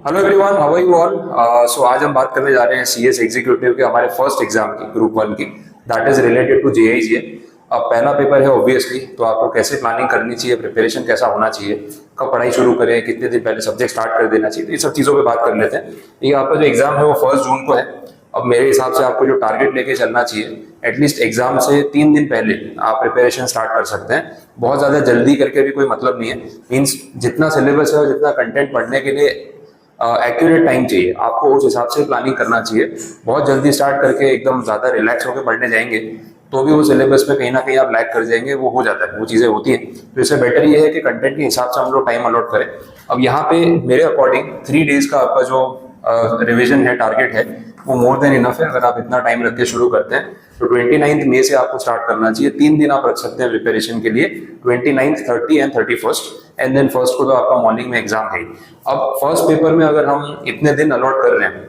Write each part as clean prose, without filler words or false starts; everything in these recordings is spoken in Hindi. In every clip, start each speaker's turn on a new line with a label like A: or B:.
A: Hello everyone, how are you all. So आज हम बात करने जा रहे हैं सीएस एग्जीक्यूटिव के हमारे फर्स्ट एग्जाम की, ग्रुप 1 की, दैट इज रिलेटेड टू जेआईजीएल। अब पहला पेपर है ऑब्वियसली, तो आपको कैसे प्लानिंग करनी चाहिए, प्रिपरेशन कैसा होना चाहिए, कब पढ़ाई शुरू करें, कितने दिन पहले सब्जेक्ट स्टार्ट कर देना चाहिए, तो ये सब चीज़ों पे बात कर लेते हैं। ये आपका जो एग्जाम है वो 1 जून को है। अब मेरे हिसाब से आपको जो टारगेट लेके चलना चाहिए, एटलीस्ट एग्जाम से 3 दिन पहले आप प्रिपरेशन स्टार्ट कर सकते हैं। बहुत ज़्यादा जल्दी करके भी कोई मतलब नहीं है। मीन्स जितना सिलेबस है और जितना कंटेंट पढ़ने के लिए एक्यूरेट टाइम चाहिए, आपको उस हिसाब से प्लानिंग करना चाहिए। बहुत जल्दी स्टार्ट करके एकदम ज़्यादा रिलैक्स होकर पढ़ने जाएंगे तो भी वो सिलेबस में कहीं ना कहीं आप लैग कर जाएंगे, वो हो जाता है, वो चीज़ें होती हैं। तो इससे बेटर ये है कि कंटेंट के हिसाब से हम लोग टाइम अलॉट करें। अब यहाँ पे मेरे अकॉर्डिंग 3 डेज का आपका जो रिविजन है, टारगेट है, वो मोर देन इनफ है। अगर आप इतना टाइम रख के शुरू करते हैं तो 29 मई से आपको स्टार्ट करना चाहिए। 3 दिन आप रख सकते हैं प्रिपरेशन के लिए, 29, 30 एंड 31, एंड देन फर्स्ट को तो आपका मॉर्निंग में एग्जाम है। अब फर्स्ट पेपर में अगर हम इतने दिन अलॉट कर रहे हैं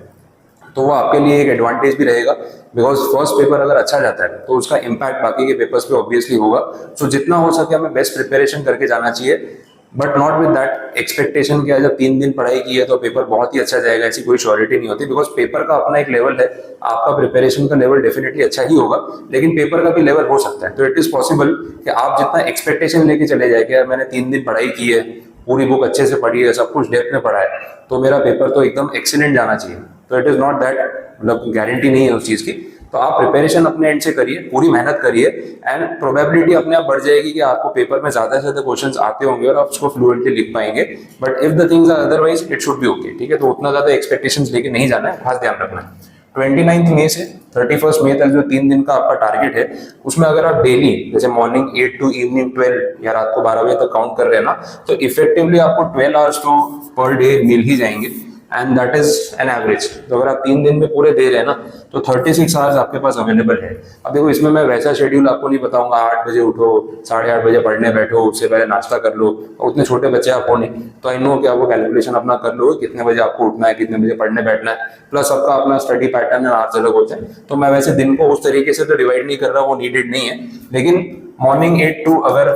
A: तो वो आपके लिए एक एडवांटेज भी रहेगा, बिकॉज फर्स्ट पेपर अगर अच्छा जाता है तो उसका इम्पैक्ट बाकी के पेपर्स पे ऑब्वियसली होगा। सो जितना हो सके हमें बेस्ट प्रिपरेशन करके जाना चाहिए, but not with that expectation कि जब 3 दिन पढ़ाई की है तो पेपर बहुत ही अच्छा जाएगा, ऐसी कोई श्योरिटी नहीं होती। बिकॉज पेपर का अपना एक लेवल है, आपका प्रिपरेशन का लेवल डेफिनेटली अच्छा ही होगा, लेकिन पेपर का भी लेवल हो सकता है। तो इट इज पॉसिबल कि आप जितना एक्सपेक्टेशन लेके चले जाए कि यार मैंने 3 दिन पढ़ाई की है, पूरी बुक अच्छे से पढ़ी है, सब कुछ डेप्थ में पढ़ा है, तो मेरा पेपर तो एकदम एक्सीलेंट जाना चाहिए। तो इट इज नॉट दैट, मतलब गारंटी नहीं है उस चीज़ की। तो आप प्रिपरेशन अपने एंड से करिए, पूरी मेहनत करिए, एंड प्रोबेबिलिटी अपने आप बढ़ जाएगी कि आपको पेपर में ज्यादा से ज्यादा क्वेश्चंस आते होंगे और आप उसको फ्लुएंटली लिख पाएंगे। But if the things are otherwise it should be okay, ठीक है। तो उतना ज्यादा एक्सपेक्टेशंस लेके नहीं जाना है, खास ध्यान रखना है। 29 मई से 31 मई तक जो 3 दिन का आपका टारगेट है, उसमें अगर आप डेली जैसे मॉर्निंग 8 टू इवनिंग 12 या रात को 12 बजे तक काउंट कर रहे हैं ना, तो इफेक्टिवली आपको 12 आवर्स तो पर डे मिल ही जाएंगे, and that is an average. तो अगर आप 3 दिन में पूरे दे रहे हैं ना, तो 36 आवर्स आपके पास अवेलेबल है। अब देखो, इसमें मैं वैसा शेड्यूल आपको नहीं बताऊंगा, 8 बजे उठो, 8:30 बजे पढ़ने बैठो, उससे पहले नाश्ता कर लो, और उतने छोटे बच्चे आप हो नहीं, तो आई नो कि आपको कैलकुलेशन अपना कर लो कितने बजे आपको उठना है, कितने बजे पढ़ने बैठना है, प्लस सबका अपना स्टडी पैटर्न है, आवर्स अलग होते हैं। तो मैं वैसे दिन को उस तरीके से तो डिवाइड नहीं कर रहा, वो नीडेड नहीं है। लेकिन मॉर्निंग 8 टू अगर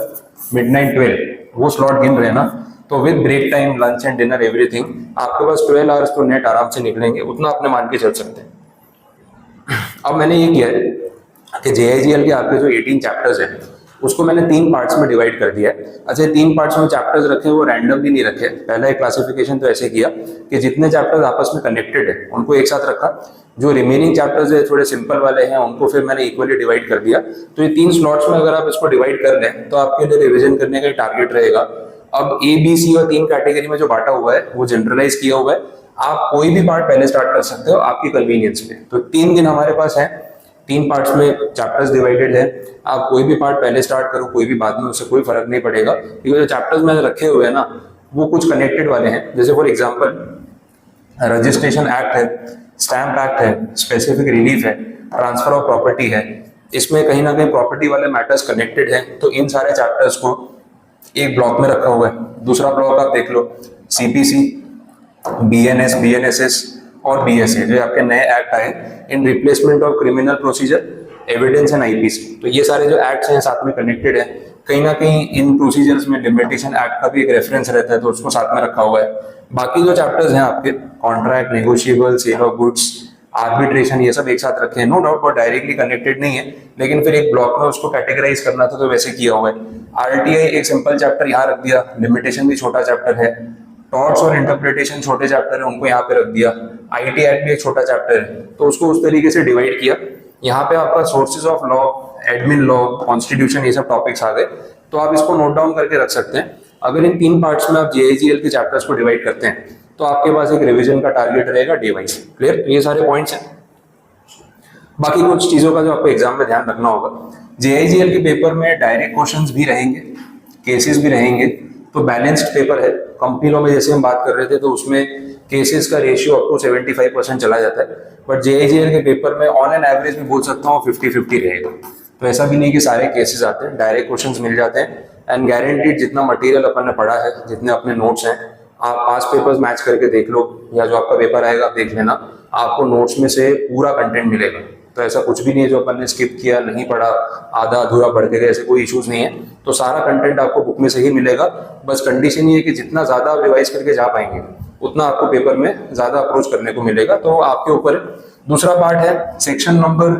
A: मिडनाइट 12 वो स्लॉट गिन रहे हैं ना, तो with break time, lunch and dinner, everything, आपके पास 12 आवर्स तो नेट आराम से निकलेंगे, उतना अपने मान के चल सकते हैं। अब मैंने ये किया है कि जेआईजीएल के आपके जो 18 चैप्टर्स हैं, उसको मैंने 3 पार्ट्स में डिवाइड कर दिया है। अच्छा, 3 पार्ट्स में चैप्टर्स रखे वो रैंडमली नहीं रखे। पहला एक क्लासिफिकेशन तो ऐसे किया कि जितने चैप्टर्स आपस में कनेक्टेड है उनको एक साथ रखा, जो रिमेनिंग चैप्टर्स है थोड़े सिंपल वाले हैं उनको फिर मैंने इक्वली डिवाइड कर दिया। तो ये 3 स्लॉट्स में अगर आप इसको डिवाइड कर लें तो आपके लिए रिविजन करने का टारगेट रहेगा। अब ए बी सी और 3 कैटेगरी में जो बांटा हुआ है वो जनरलाइज किया हुआ है, आप कोई भी पार्ट पहले स्टार्ट कर सकते हो आपकी कन्वीनियंस पे। तो 3 दिन हमारे पास है, 3 पार्ट्स में चैप्टर्स डिवाइडेड है, आप कोई भी पार्ट पहले स्टार्ट करो, कोई भी बाद में, उससे कोई फर्क नहीं पड़ेगा, क्योंकि जो चैप्टर्स मैंने रखे हुए हैं ना वो कुछ कनेक्टेड वाले हैं। जैसे फॉर एग्जाम्पल रजिस्ट्रेशन एक्ट है, स्टैंप एक्ट है, स्पेसिफिक रिलीफ है, ट्रांसफर ऑफ प्रॉपर्टी है, इसमें कहीं ना कहीं प्रॉपर्टी वाले मैटर्स कनेक्टेड है। तो इन सारे चैप्टर्स को एक ब्लॉक में रखा हुआ है। दूसरा ब्लॉक आप देख लो, सीपीसी, बीएनएस, बीएनएसएस और बीएसए, जो आपके नए एक्ट आए in replacement of criminal procedure, evidence and IPC. तो ये सारे जो एक्ट्स हैं साथ में कनेक्टेड है। कहीं ना कहीं इन प्रोसीजर्स में लिमिटेशन एक्ट का भी एक रेफरेंस रहता है, तो उसको साथ में रखा हुआ है। बाकी जो चैप्टर्स हैं आपके, contract, negotiable, sale of goods, arbitration, ये सब एक साथ रखे हैं। नो डाउट बहुत डायरेक्टली कनेक्टेड नहीं है, लेकिन फिर एक ब्लॉक में उसको कैटेगराइज करना था तो वैसे किया हुआ है। आरटीआई एक सिंपल चैप्टर यहाँ रख दिया, लिमिटेशन भी छोटा चैप्टर है, टॉर्ट्स और इंटरप्रिटेशन छोटे चैप्टर है, उनको यहाँ पे रख दिया, आईटी एक्ट भी एक छोटा चैप्टर है, तो उसको उस तरीके से डिवाइड किया। यहाँ पे आपका sources of law, admin law, constitution, ये सब टॉपिक्स आ गए, तो आप इसको नोट डाउन करके रख सकते हैं। अगर इन 3 पार्ट्स में आप जेआईजीएल के चैप्टर्स को डिवाइड करते हैं तो आपके पास एक रिवीजन का टारगेट रहेगा डे वाइज। क्लियर? ये सारे पॉइंट्स हैं। बाकी कुछ चीजों का जो आपको एग्जाम में ध्यान रखना होगा, जेआईजीएल के पेपर में डायरेक्ट क्वेश्चंस भी रहेंगे, केसेस भी रहेंगे, तो बैलेंस्ड पेपर है। कंपनी लॉ में जैसे हम बात कर रहे थे तो उसमें केसेस का रेशियो अप टू 75% चला जाता है, बट जेआईजीएल के पेपर में ऑन एन एवरेज में बोल सकता हूँ 50-50 रहेगा। तो ऐसा भी नहीं कि सारे केसेस आते हैं, डायरेक्ट क्वेश्चंस मिल जाते हैं, एंड गारंटीड जितना मटेरियल अपन ने पढ़ा है, जितने अपने नोट्स हैं, आप पास पेपर्स मैच करके देख लो, या जो आपका पेपर आएगा आप देख लेना, आपको नोट्स में से पूरा कंटेंट मिलेगा। तो ऐसा कुछ भी नहीं है जो अपन ने स्किप किया, नहीं पढ़ा, आधा अधूरा पढ़ के गए, ऐसे कोई इश्यूज नहीं है। तो सारा कंटेंट आपको बुक में से ही मिलेगा। बस कंडीशन ये है कि जितना ज्यादा आप रिवाइज करके जा पाएंगे उतना आपको पेपर में ज्यादा अप्रोच करने को मिलेगा, तो आपके ऊपर है। दूसरा पार्ट है सेक्शन नंबर,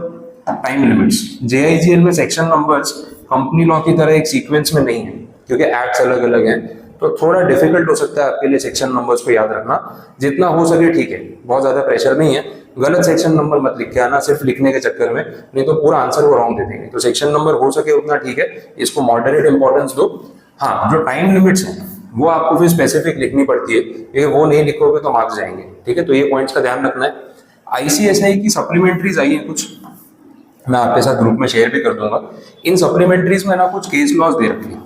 A: टाइम लिमिट्स। जेआईजीएल में सेक्शन नंबर्स कंपनी लॉ की तरह एक सीक्वेंस में नहीं है, क्योंकि एक्ट्स अलग अलग हैं, तो थोड़ा डिफिकल्ट हो सकता है आपके लिए सेक्शन नंबर्स को याद रखना। जितना हो सके ठीक है, बहुत ज्यादा प्रेशर नहीं है। गलत सेक्शन नंबर मत लिख के आना सिर्फ लिखने के चक्कर में, नहीं तो पूरा आंसर वो रॉन्ग दे देंगे। तो सेक्शन नंबर हो सके उतना ठीक है, इसको मॉडरेट इंपॉर्टेंस दो। हाँ, जो टाइम लिमिट्स हैं वो आपको फिर स्पेसिफिक लिखनी पड़ती है, क्योंकि वो नहीं लिखोगे तो मार्क्स जाएंगे, ठीक है। तो ये पॉइंट्स का ध्यान रखना है। आईसीएसआई की सप्लीमेंट्रीज आई है कुछ, मैं आपके साथ ग्रुप में शेयर भी कर दूंगा। इन सप्लीमेंट्रीज में ना कुछ केस लॉज दे रखे हैं,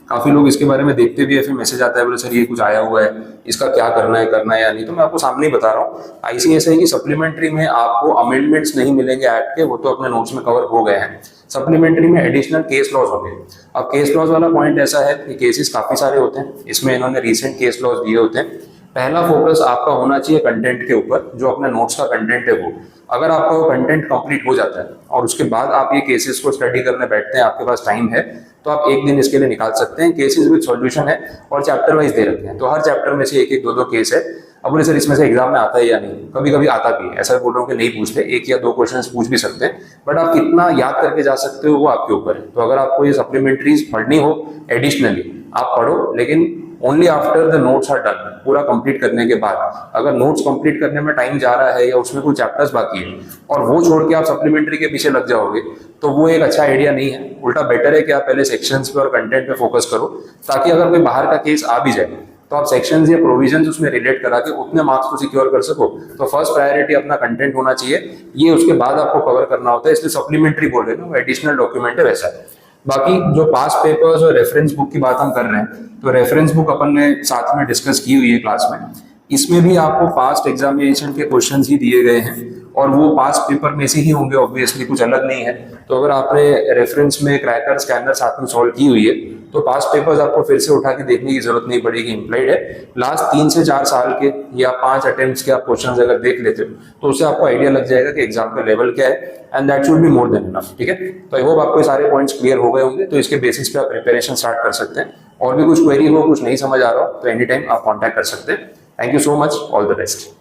A: काफी लोग इसके बारे में देखते भी है, फिर मैसेज आता है बोले सर ये कुछ आया हुआ है, इसका क्या करना है या नहीं। तो मैं आपको सामने ही बता रहा हूँ, आईसीएसआई की सप्लीमेंट्री में आपको अमेंडमेंट्स नहीं मिलेंगे एक्ट के, वो तो अपने नोट्स में कवर हो गए हैं। सप्लीमेंट्री में एडिशनल केस लॉज होंगे। अब केस लॉज वाला पॉइंट ऐसा है कि केसेस काफी सारे होते हैं, इसमें इन्होंने रिसेंट केस लॉज दिए होते हैं। पहला फोकस आपका होना चाहिए कंटेंट के ऊपर, जो अपने नोट्स का कंटेंट है वो। अगर आपका वो कंटेंट कंप्लीट हो जाता है और उसके बाद आप ये केसेस को स्टडी करने बैठते हैं, आपके पास टाइम है, तो आप एक दिन इसके लिए निकाल सकते हैं। केसेस विद सॉल्यूशन है और चैप्टर वाइज दे रखे हैं, तो हर चैप्टर में से एक एक दो केस है। अब बोले सर इसमें से एग्जाम में आता है या नहीं, कभी कभी आता भी है, ऐसा बोल रहा हूँ कि नहीं पूछते, एक या दो क्वेश्चन पूछ भी सकते हैं, बट आप कितना याद करके जा सकते हो वो आपके ऊपर है। तो अगर आपको ये सप्लीमेंट्रीज पढ़नी हो एडिशनली, आप पढ़ो, लेकिन only after the notes are done, पूरा कंप्लीट करने के बाद। अगर नोट्स कंप्लीट करने में टाइम जा रहा है या उसमें कोई चैप्टर्स बाकी है और वो छोड़ के आप सप्लीमेंट्री के पीछे लग जाओगे, तो वो एक अच्छा आइडिया नहीं है। उल्टा बेटर है कि आप पहले सेक्शंस पे और कंटेंट पे फोकस करो, ताकि अगर कोई बाहर का केस आ भी जाए तो आप सेक्शंस या प्रोविजंस उसमें रिलेट करा के उतने मार्क्स को सिक्योर कर सको। तो फर्स्ट प्रायोरिटी अपना कंटेंट होना चाहिए, ये उसके बाद आपको कवर करना होता है, इसलिए सप्लीमेंट्री बोल रहे हैं, वो एडिशनल डॉक्यूमेंट है वैसा है। बाकी जो पास पेपर्स और रेफरेंस बुक की बात हम कर रहे हैं, तो रेफरेंस बुक अपन ने साथ में डिस्कस की हुई है क्लास में। इसमें भी आपको पास्ट एग्जामिनेशन के क्वेश्चंस ही दिए गए हैं और वो पास्ट पेपर में से ही होंगे, ऑब्वियसली कुछ अलग नहीं है। तो अगर आपने रेफरेंस में क्रैकर स्कैनर साथ में सॉल्व की हुई है, तो पास्ट पेपर्स आपको फिर से उठा के देखने की जरूरत नहीं पड़ेगी, इम्प्लाइड है। लास्ट 3 से 4 साल के या 5 अटेम्प्ट्स के आप क्वेश्चंस अगर देख लेते हो, तो उससे आपको आइडिया लग जाएगा कि एग्जाम का लेवल क्या है, and that should be more than enough, ठीक है। तो आई होप आपको सारे पॉइंट्स क्लियर हो गए होंगे, तो इसके बेसिस पे आप प्रिपरेशन स्टार्ट कर सकते हैं। और भी कुछ क्वेरी हो, कुछ नहीं समझ आ रहा हो, तो एनी टाइम आप कॉन्टैक्ट कर सकते हैं। Thank you so much, all the best.